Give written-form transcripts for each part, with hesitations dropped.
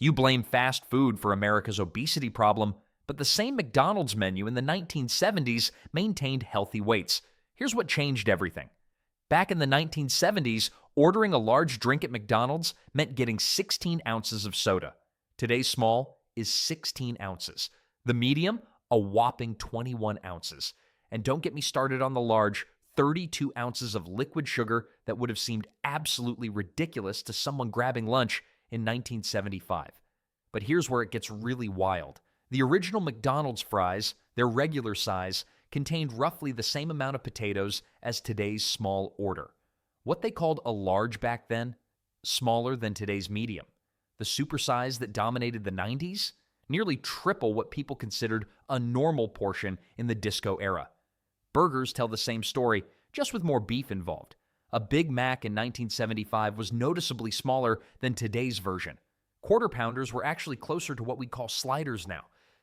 You blame fast food for America's obesity problem, but the same McDonald's menu in the 1970s maintained healthy weights. Here's what changed everything. Back in the 1970s, ordering a large drink at McDonald's meant getting 16 ounces of soda. Today's small is 16 ounces. The medium, a whopping 21 ounces. And don't get me started on the large, 32 ounces of liquid sugar that would have seemed absolutely ridiculous to someone grabbing lunch in 1975. But here's where it gets really wild. The original McDonald's fries, their regular size, contained roughly the same amount of potatoes as today's small order. What they called a large back then, smaller than today's medium. The supersize that dominated the 90s, nearly triple what people considered a normal portion in the disco era. Burgers tell the same story, just with more beef involved. A Big Mac in 1975 was noticeably smaller than today's version. Quarter Pounders were actually closer to what we call sliders now.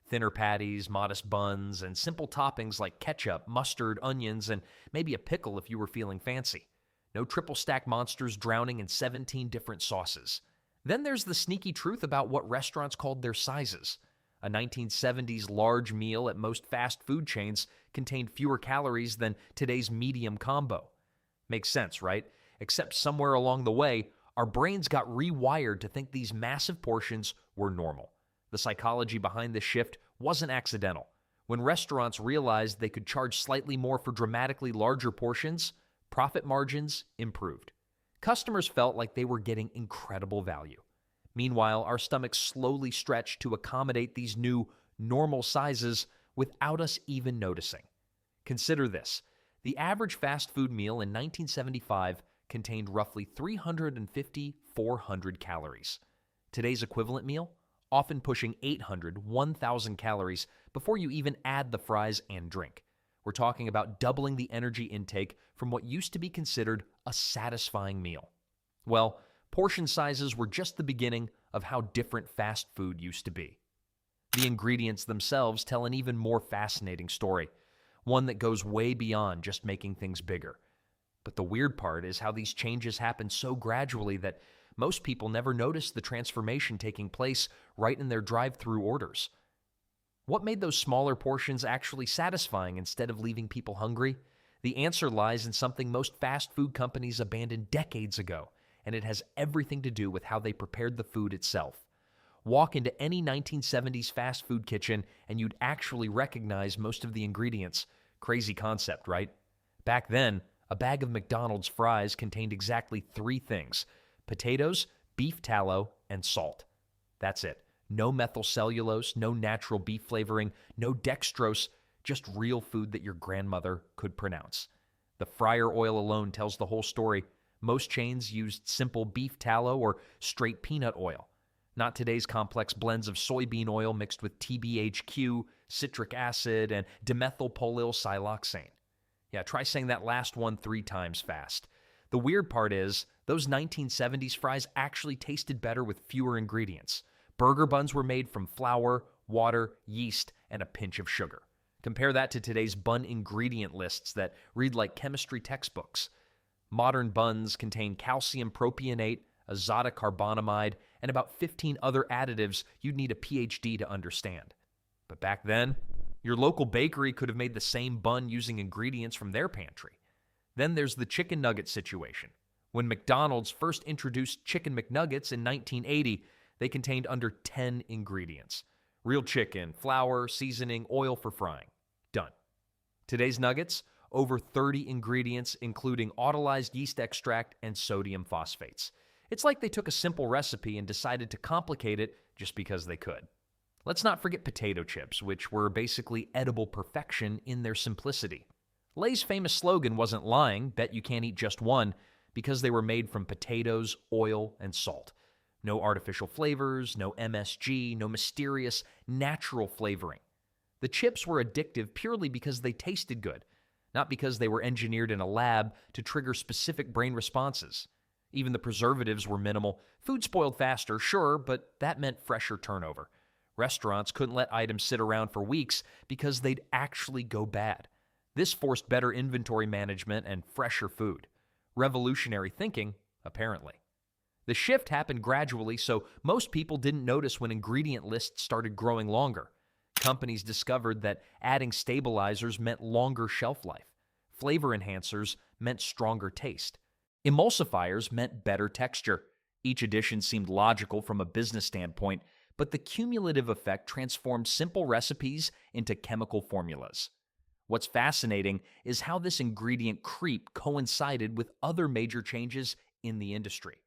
Thinner patties, modest buns, and simple toppings like ketchup, mustard, onions, and maybe a pickle if you were feeling fancy. No triple stack monsters drowning in 17 different sauces. Then there's the sneaky truth about what restaurants called their sizes. A 1970s large meal at most fast food chains contained fewer calories than today's medium combo. Makes sense, right? Except somewhere along the way, our brains got rewired to think these massive portions were normal. The psychology behind this shift wasn't accidental. When restaurants realized they could charge slightly more for dramatically larger portions, profit margins improved. Customers felt like they were getting incredible value. Meanwhile, our stomachs slowly stretched to accommodate these new, normal sizes without us even noticing. Consider this. The average fast food meal in 1975 contained roughly 350-400 calories. Today's equivalent meal, often pushing 800-1,000 calories before you even add the fries and drink. We're talking about doubling the energy intake from what used to be considered a satisfying meal. Well, portion sizes were just the beginning of how different fast food used to be. The ingredients themselves tell an even more fascinating story, one that goes way beyond just making things bigger. But the weird part is how these changes happen so gradually that most people never notice the transformation taking place right in their drive-through orders. What made those smaller portions actually satisfying instead of leaving people hungry? The answer lies in something most fast food companies abandoned decades ago, and it has everything to do with how they prepared the food itself. Walk into any 1970s fast food kitchen and you'd actually recognize most of the ingredients. Crazy concept, right? Back then, a bag of McDonald's fries contained exactly 3 things: potatoes, beef tallow, and salt. That's it. No methyl cellulose, no natural beef flavoring, no dextrose, just real food that your grandmother could pronounce. The fryer oil alone tells the whole story. Most chains used simple beef tallow or straight peanut oil, not today's complex blends of soybean oil mixed with TBHQ, citric acid, and dimethylpolylsiloxane. Yeah, try saying that last one 3 times fast. The weird part is, those 1970s fries actually tasted better with fewer ingredients. Burger buns were made from flour, water, yeast, and a pinch of sugar. Compare that to today's bun ingredient lists that read like chemistry textbooks. Modern buns contain calcium propionate, azotic carbonamide, and about 15 other additives you'd need a PhD to understand. But back then, your local bakery could have made the same bun using ingredients from their pantry. Then there's the chicken nugget situation. When McDonald's first introduced Chicken McNuggets in 1980, they contained under 10 ingredients. Real chicken, flour, seasoning, oil for frying. Done. Today's nuggets, over 30 ingredients, including autolyzed yeast extract and sodium phosphates. It's like they took a simple recipe and decided to complicate it just because they could. Let's not forget potato chips, which were basically edible perfection in their simplicity. Lay's famous slogan wasn't lying, bet you can't eat just one, because they were made from potatoes, oil, and salt. No artificial flavors, no MSG, no mysterious, natural flavoring. The chips were addictive purely because they tasted good, not because they were engineered in a lab to trigger specific brain responses. Even the preservatives were minimal. Food spoiled faster, sure, but that meant fresher turnover. Restaurants couldn't let items sit around for weeks because they'd actually go bad. This forced better inventory management and fresher food. Revolutionary thinking, apparently. The shift happened gradually, so most people didn't notice when ingredient lists started growing longer. Companies discovered that adding stabilizers meant longer shelf life. Flavor enhancers meant stronger taste. Emulsifiers meant better texture. Each addition seemed logical from a business standpoint, but the cumulative effect transformed simple recipes into chemical formulas. What's fascinating is how this ingredient creep coincided with other major changes in the industry.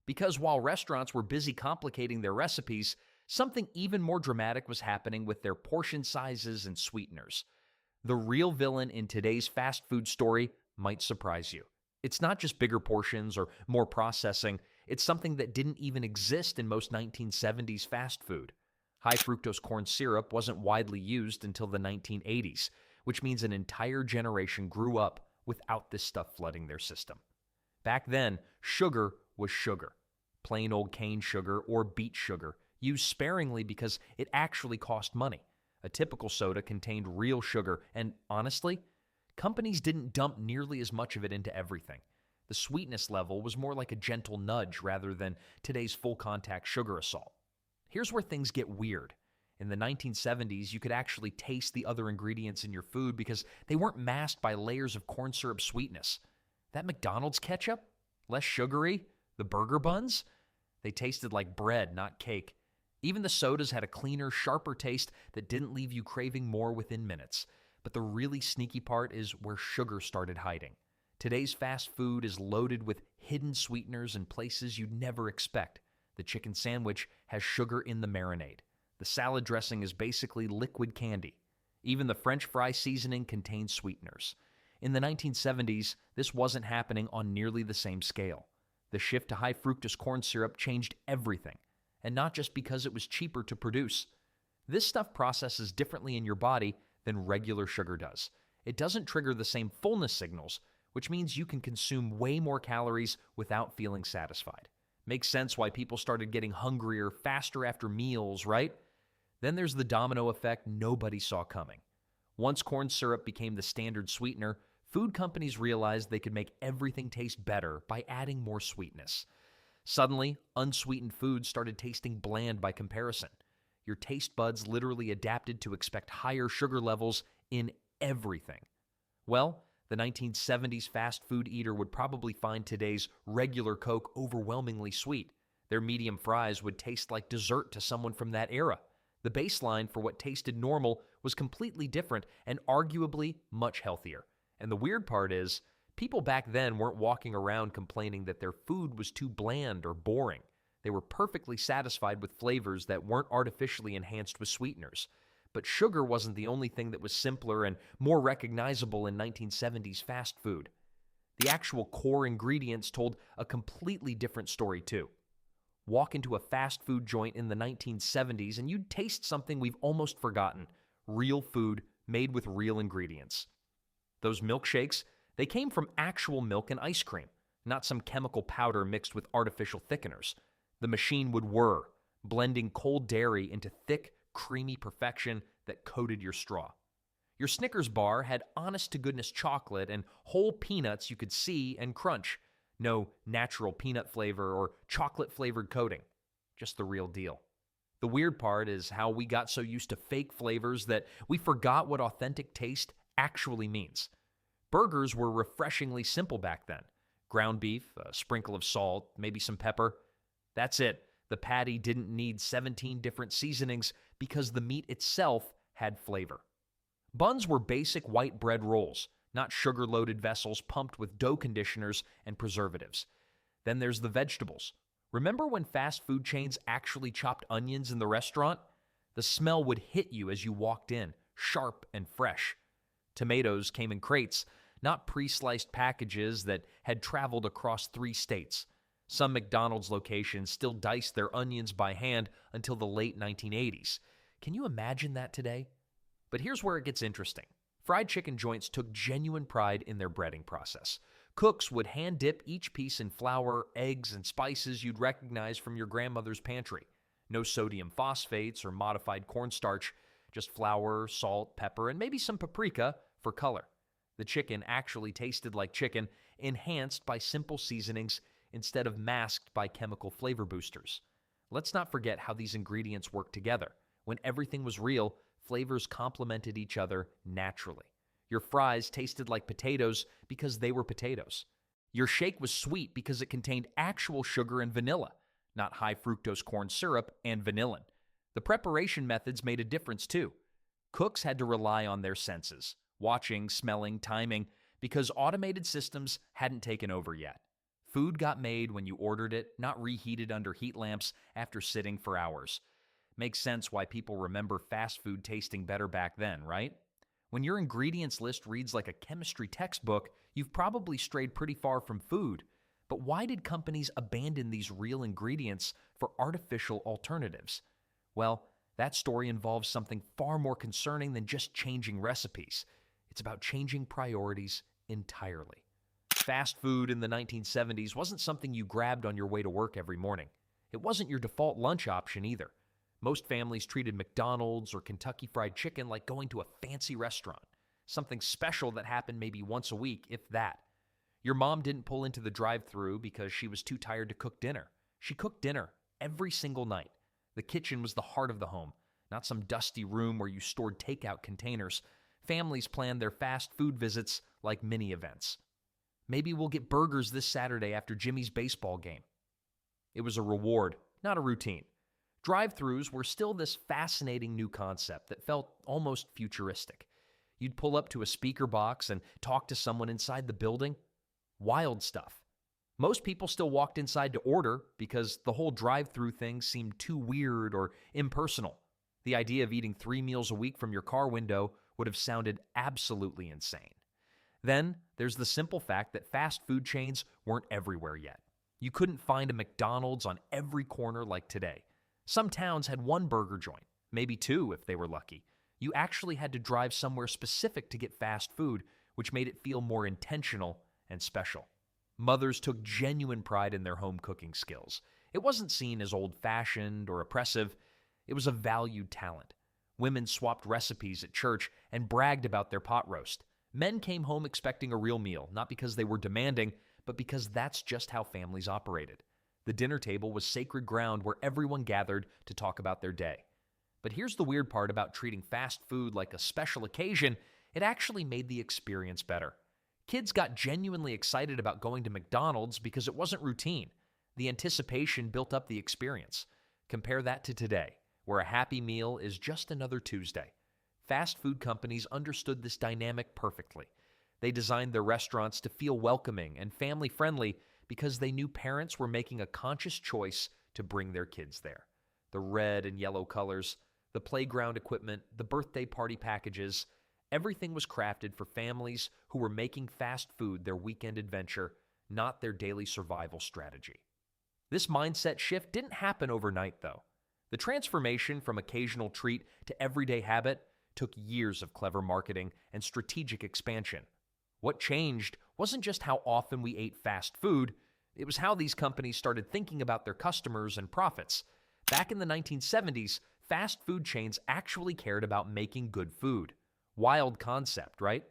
Because while restaurants were busy complicating their recipes, something even more dramatic was happening with their portion sizes and sweeteners. The real villain in today's fast food story might surprise you. It's not just bigger portions or more processing, it's something that didn't even exist in most 1970s fast food. High fructose corn syrup wasn't widely used until the 1980s, which means an entire generation grew up without this stuff flooding their system. Back then, sugar was sugar. Plain old cane sugar or beet sugar, used sparingly because it actually cost money. A typical soda contained real sugar, and honestly, companies didn't dump nearly as much of it into everything. The sweetness level was more like a gentle nudge rather than today's full-contact sugar assault. Here's where things get weird. In the 1970s, you could actually taste the other ingredients in your food because they weren't masked by layers of corn syrup sweetness. That McDonald's ketchup? Less sugary? The burger buns? They tasted like bread, not cake. Even the sodas had a cleaner, sharper taste that didn't leave you craving more within minutes. But the really sneaky part is where sugar started hiding. Today's fast food is loaded with hidden sweeteners in places you'd never expect. The chicken sandwich has sugar in the marinade. The salad dressing is basically liquid candy. Even the French fry seasoning contains sweeteners. In the 1970s, this wasn't happening on nearly the same scale. The shift to high fructose corn syrup changed everything, and not just because it was cheaper to produce. This stuff processes differently in your body than regular sugar does. It doesn't trigger the same fullness signals, which means you can consume way more calories without feeling satisfied. Makes sense why people started getting hungrier faster after meals, right? Then there's the domino effect nobody saw coming. Once corn syrup became the standard sweetener, food companies realized they could make everything taste better by adding more sweetness. Suddenly, unsweetened foods started tasting bland by comparison. Your taste buds literally adapted to expect higher sugar levels in everything. Well, the 1970s fast food eater would probably find today's regular Coke overwhelmingly sweet. Their medium fries would taste like dessert to someone from that era. The baseline for what tasted normal was completely different and arguably much healthier. And the weird part is, people back then weren't walking around complaining that their food was too bland or boring. They were perfectly satisfied with flavors that weren't artificially enhanced with sweeteners. But sugar wasn't the only thing that was simpler and more recognizable in 1970s fast food. The actual core ingredients told a completely different story too. Walk into a fast food joint in the 1970s and you'd taste something we've almost forgotten: real food made with real ingredients. Those milkshakes, they came from actual milk and ice cream, not some chemical powder mixed with artificial thickeners. The machine would whir, blending cold dairy into thick, creamy perfection that coated your straw. Your Snickers bar had honest-to-goodness chocolate and whole peanuts you could see and crunch. No natural peanut flavor or chocolate-flavored coating. Just the real deal. The weird part is how we got so used to fake flavors that we forgot what authentic taste actually means. Burgers were refreshingly simple back then. Ground beef, a sprinkle of salt, maybe some pepper. That's it. The patty didn't need 17 different seasonings because the meat itself had flavor. Buns were basic white bread rolls, not sugar-loaded vessels pumped with dough conditioners and preservatives. Then there's the vegetables. Remember when fast food chains actually chopped onions in the restaurant? The smell would hit you as you walked in, sharp and fresh. Tomatoes came in crates, not pre-sliced packages that had traveled across 3 states. Some McDonald's locations still diced their onions by hand until the late 1980s. Can you imagine that today? But here's where it gets interesting. Fried chicken joints took genuine pride in their breading process. Cooks would hand-dip each piece in flour, eggs, and spices you'd recognize from your grandmother's pantry. No sodium phosphates or modified cornstarch, just flour, salt, pepper, and maybe some paprika for color. The chicken actually tasted like chicken, enhanced by simple seasonings instead of masked by chemical flavor boosters. Let's not forget how these ingredients work together. When everything was real, flavors complemented each other naturally. Your fries tasted like potatoes because they were potatoes. Your shake was sweet because it contained actual sugar and vanilla, not high fructose corn syrup and vanillin. The preparation methods made a difference too. Cooks had to rely on their senses, watching, smelling, timing, because automated systems hadn't taken over yet. Food got made when you ordered it, not reheated under heat lamps after sitting for hours. Makes sense why people remember fast food tasting better back then, right? When your ingredients list reads like a chemistry textbook, you've probably strayed pretty far from food. But why did companies abandon these real ingredients for artificial alternatives? Well, that story involves something far more concerning than just changing recipes. It's about changing priorities entirely. Fast food in the 1970s wasn't something you grabbed on your way to work every morning. It wasn't your default lunch option either. Most families treated McDonald's or Kentucky Fried Chicken like going to a fancy restaurant, something special that happened maybe once a week, if that. Your mom didn't pull into the drive-thru because she was too tired to cook dinner. She cooked dinner every single night. The kitchen was the heart of the home, not some dusty room where you stored takeout containers. Families planned their fast food visits like mini events. Maybe we'll get burgers this Saturday after Jimmy's baseball game. It was a reward, not a routine. Drive-thrus were still this fascinating new concept that felt almost futuristic. You'd pull up to a speaker box and talk to someone inside the building. Wild stuff. Most people still walked inside to order because the whole drive-thru thing seemed too weird or impersonal. The idea of eating 3 meals a week from your car window would have sounded absolutely insane. Then, there's the simple fact that fast food chains weren't everywhere yet. You couldn't find a McDonald's on every corner like today. Some towns had one burger joint, maybe 2 if they were lucky. You actually had to drive somewhere specific to get fast food, which made it feel more intentional and special. Mothers took genuine pride in their home cooking skills. It wasn't seen as old-fashioned or oppressive. It was a valued talent. Women swapped recipes at church and bragged about their pot roast. Men came home expecting a real meal, not because they were demanding, but because that's just how families operated. The dinner table was sacred ground where everyone gathered to talk about their day. But here's the weird part about treating fast food like a special occasion: it actually made the experience better. Kids got genuinely excited about going to McDonald's because it wasn't routine. The anticipation built up the experience. Compare that to today, where a Happy Meal is just another Tuesday. Fast food companies understood this dynamic perfectly. They designed their restaurants to feel welcoming and family-friendly because they knew parents were making a conscious choice to bring their kids there. The red and yellow colors, the playground equipment, the birthday party packages, everything was crafted for families who were making fast food their weekend adventure, not their daily survival strategy. This mindset shift didn't happen overnight, though. The transformation from occasional treat to everyday habit took years of clever marketing and strategic expansion. What changed wasn't just how often we ate fast food, it was how these companies started thinking about their customers and profits. Back in the 1970s, fast food chains actually cared about making good food. Wild concept, right?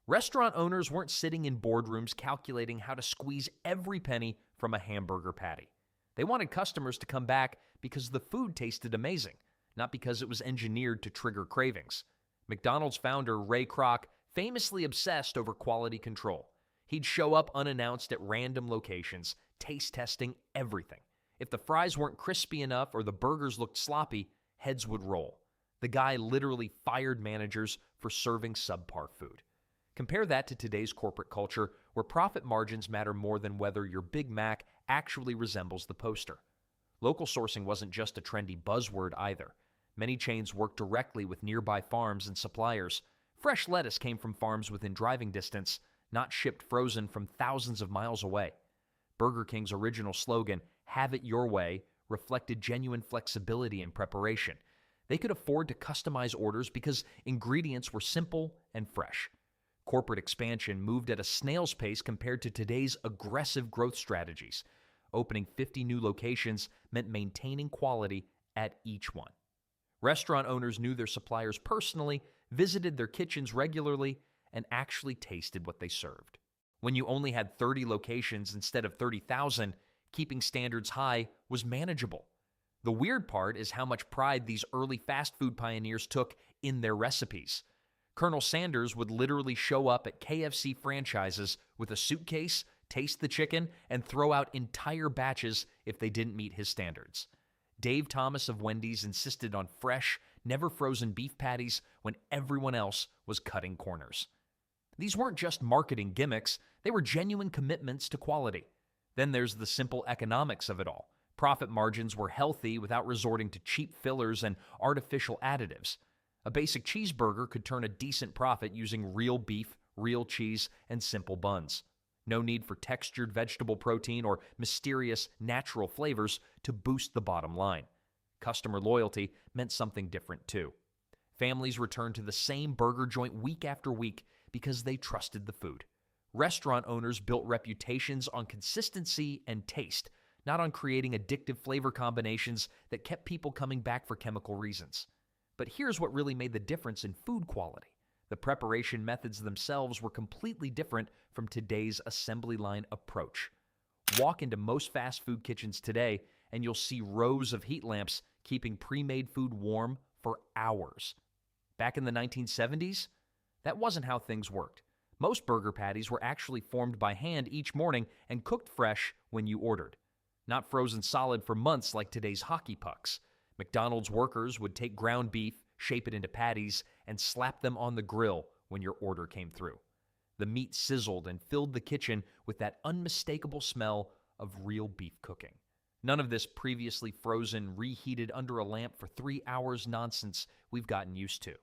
Restaurant owners weren't sitting in boardrooms calculating how to squeeze every penny from a hamburger patty. They wanted customers to come back because the food tasted amazing, not because it was engineered to trigger cravings. McDonald's founder Ray Kroc famously obsessed over quality control. He'd show up unannounced at random locations, taste testing everything. If the fries weren't crispy enough or the burgers looked sloppy, heads would roll. The guy literally fired managers for serving subpar food. Compare that to today's corporate culture, where profit margins matter more than whether your Big Mac actually resembles the poster. Local sourcing wasn't just a trendy buzzword either. Many chains worked directly with nearby farms and suppliers. Fresh lettuce came from farms within driving distance, not shipped frozen from thousands of miles away. Burger King's original slogan, "Have it your way," reflected genuine flexibility in preparation. They could afford to customize orders because ingredients were simple and fresh. Corporate expansion moved at a snail's pace compared to today's aggressive growth strategies. Opening 50 new locations meant maintaining quality at each one. Restaurant owners knew their suppliers personally, visited their kitchens regularly, and actually tasted what they served. When you only had 30 locations instead of 30,000, keeping standards high was manageable. The weird part is how much pride these early fast food pioneers took in their recipes. Colonel Sanders would literally show up at KFC franchises with a suitcase, taste the chicken, and throw out entire batches if they didn't meet his standards. Dave Thomas of Wendy's insisted on fresh, never frozen beef patties when everyone else was cutting corners. These weren't just marketing gimmicks, they were genuine commitments to quality. Then there's the simple economics of it all. Profit margins were healthy without resorting to cheap fillers and artificial additives. A basic cheeseburger could turn a decent profit using real beef, real cheese, and simple buns. No need for textured vegetable protein or mysterious natural flavors to boost the bottom line. Customer loyalty meant something different too. Families returned to the same burger joint week after week because they trusted the food. Restaurant owners built reputations on consistency and taste, not on creating addictive flavor combinations that kept people coming back for chemical reasons. But here's what really made the difference in food quality. The preparation methods themselves were completely different from today's assembly line approach. Walk into most fast food kitchens today, and you'll see rows of heat lamps keeping pre-made food warm for hours. Back in the 1970s, that wasn't how things worked. Most burger patties were actually formed by hand each morning and cooked fresh when you ordered. Not frozen solid for months like today's hockey pucks. McDonald's workers would take ground beef, shape it into patties, and slap them on the grill when your order came through. The meat sizzled and filled the kitchen with that unmistakable smell of real beef cooking. None of this previously frozen, reheated under a lamp for 3 hours nonsense we've gotten used to.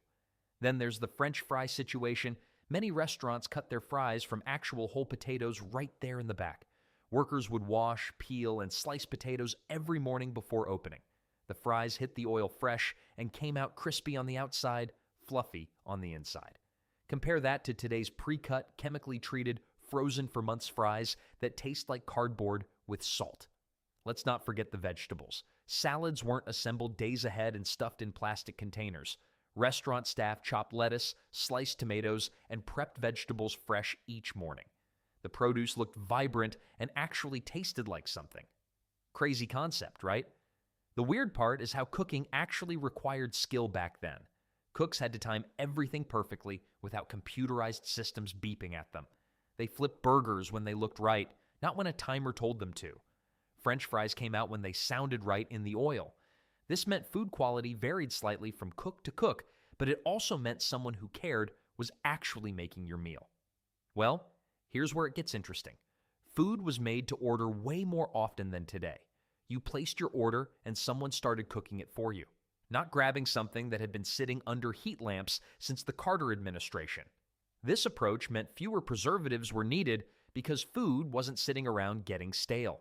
Then there's the French fry situation. Many restaurants cut their fries from actual whole potatoes right there in the back. Workers would wash, peel, and slice potatoes every morning before opening. The fries hit the oil fresh and came out crispy on the outside, fluffy on the inside. Compare that to today's pre-cut, chemically treated, frozen for months fries that taste like cardboard with salt. Let's not forget the vegetables. Salads weren't assembled days ahead and stuffed in plastic containers. Restaurant staff chopped lettuce, sliced tomatoes, and prepped vegetables fresh each morning. The produce looked vibrant and actually tasted like something. Crazy concept, right? The weird part is how cooking actually required skill back then. Cooks had to time everything perfectly without computerized systems beeping at them. They flipped burgers when they looked right, not when a timer told them to. French fries came out when they sounded right in the oil. This meant food quality varied slightly from cook to cook, but it also meant someone who cared was actually making your meal. Well, here's where it gets interesting. Food was made to order way more often than today. You placed your order and someone started cooking it for you, not grabbing something that had been sitting under heat lamps since the Carter administration. This approach meant fewer preservatives were needed because food wasn't sitting around getting stale.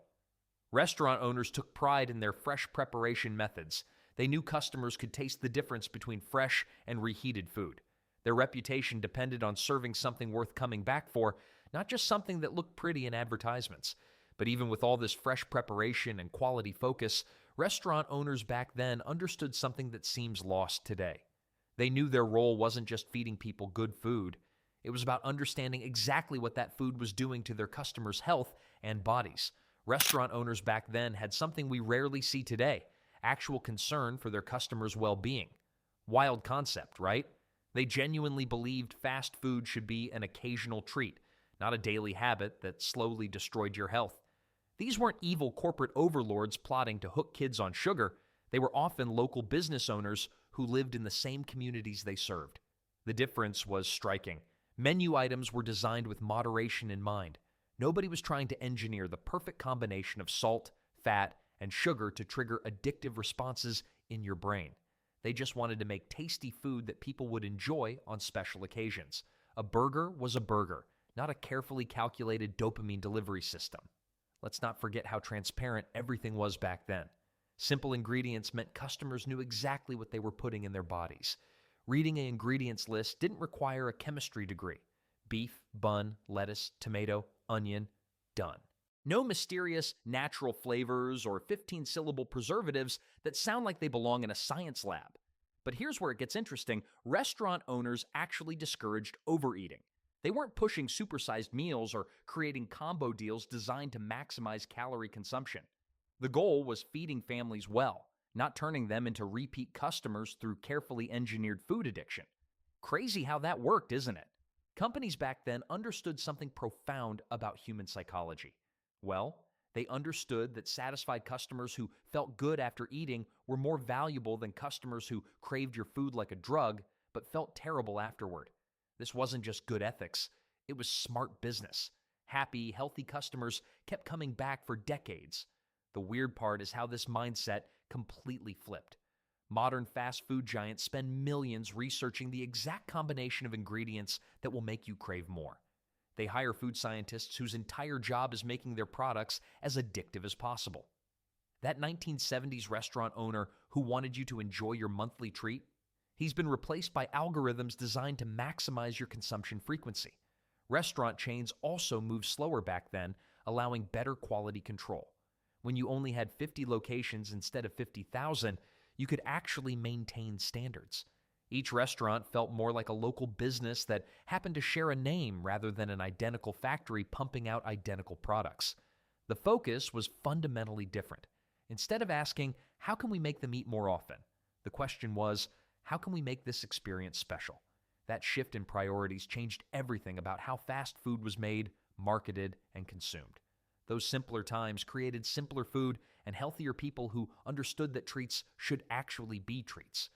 Restaurant owners took pride in their fresh preparation methods. They knew customers could taste the difference between fresh and reheated food. Their reputation depended on serving something worth coming back for, not just something that looked pretty in advertisements. But even with all this fresh preparation and quality focus, restaurant owners back then understood something that seems lost today. They knew their role wasn't just feeding people good food. It was about understanding exactly what that food was doing to their customers' health and bodies. Restaurant owners back then had something we rarely see today: actual concern for their customers' well-being. Wild concept, right? They genuinely believed fast food should be an occasional treat, not a daily habit that slowly destroyed your health. These weren't evil corporate overlords plotting to hook kids on sugar. They were often local business owners who lived in the same communities they served. The difference was striking. Menu items were designed with moderation in mind. Nobody was trying to engineer the perfect combination of salt, fat, and sugar to trigger addictive responses in your brain. They just wanted to make tasty food that people would enjoy on special occasions. A burger was a burger, not a carefully calculated dopamine delivery system. Let's not forget how transparent everything was back then. Simple ingredients meant customers knew exactly what they were putting in their bodies. Reading an ingredients list didn't require a chemistry degree. Beef, bun, lettuce, tomato, onion, done. No mysterious natural flavors or 15-syllable preservatives that sound like they belong in a science lab. But here's where it gets interesting. Restaurant owners actually discouraged overeating. They weren't pushing supersized meals or creating combo deals designed to maximize calorie consumption. The goal was feeding families well, not turning them into repeat customers through carefully engineered food addiction. Crazy how that worked, isn't it? Companies back then understood something profound about human psychology. Well, they understood that satisfied customers who felt good after eating were more valuable than customers who craved your food like a drug but felt terrible afterward. This wasn't just good ethics, it was smart business. Happy, healthy customers kept coming back for decades. The weird part is how this mindset completely flipped. Modern fast food giants spend millions researching the exact combination of ingredients that will make you crave more. They hire food scientists whose entire job is making their products as addictive as possible. That 1970s restaurant owner who wanted you to enjoy your monthly treat, he's been replaced by algorithms designed to maximize your consumption frequency. Restaurant chains also moved slower back then, allowing better quality control. When you only had 50 locations instead of 50,000, you could actually maintain standards. Each restaurant felt more like a local business that happened to share a name rather than an identical factory pumping out identical products. The focus was fundamentally different. Instead of asking, how can we make them eat more often? The question was, how can we make this experience special? That shift in priorities changed everything about how fast food was made, marketed, and consumed. Those simpler times created simpler food and healthier people who understood that treats should actually be treats.